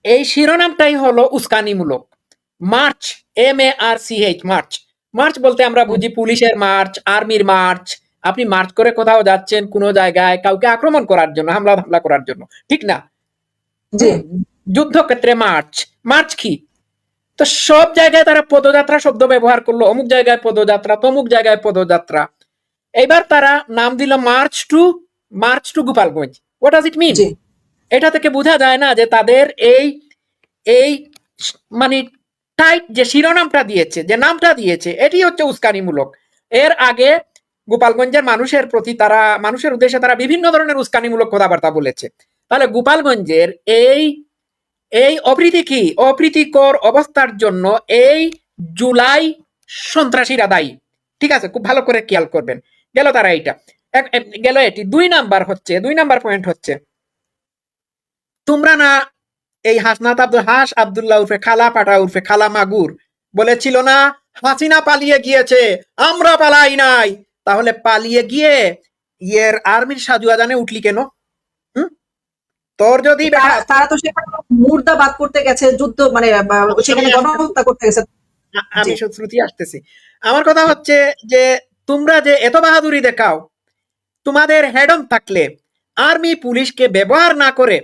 এই শিরোনামটাই হলো উস্কানিমূলক। March, MARCH, March. মার্চ বলতে আমরা বুঝি পুলিশের মার্চ, আর্মির মার্চ। আপনি মার্চ করে কোথাও যাচ্ছেন কোনো জায়গায় কাউকে আক্রমণ করার জন্য, হামলা করার জন্য, ঠিক না? জি যুদ্ধক্ষেত্রে মার্চ। মার্চ কি? তো সব জায়গায় তারা পদযাত্রা শব্দ ব্যবহার করলো, অমুক জায়গায় পদযাত্রা, তমুক জায়গায় পদযাত্রা। এবার তারা নাম দিল march to Gopalganj. What does it mean? জি এটা থেকে বোঝা যায় না যে তাদের এই এই মানে টাইট যে শিরোনামটা দিয়েছে, যে নামটা দিয়েছে, এটি হচ্ছে উস্কানিমূলক। এর আগে গোপালগঞ্জের মানুষের উদ্দেশ্যে তারা বিভিন্ন ধরনের উস্কানিমূলক কথাবার্তা বলেছে। তাহলে গোপালগঞ্জের এই এই অপ্রীতিকর অবস্থার জন্য এই জুলাই সন্ত্রাসীরা দায়ী। ঠিক আছে, খুব ভালো করে খেয়াল করবেন। গেল তারা এইটা, গেল এটি। দুই নাম্বার পয়েন্ট হচ্ছে, তোমরা না এই হাস আব্দুল্লাহ উর্ফে খালা পাটা উর্ফে খালা মাগুর বলেছিল না হাসিনা পালিয়ে গিয়েছে, আমরা পালাই নাই। তাহলে পালিয়ে গিয়ে আর্মির সাজু আজানে উঠলি কেন? তোর যদি তারা তো সেখানে মুর্দাবাদ করতে গেছে, যুদ্ধ মানে সেখানে গণহত্যা করতে গেছে। আমি শ্রুতি আসতেছি। আমার কথা হচ্ছে যে তোমরা যে এত বাহাদুরি দেখাও, তোমাদের হেড অন থাকলে আর্মি পুলিশকে ব্যবহার না করে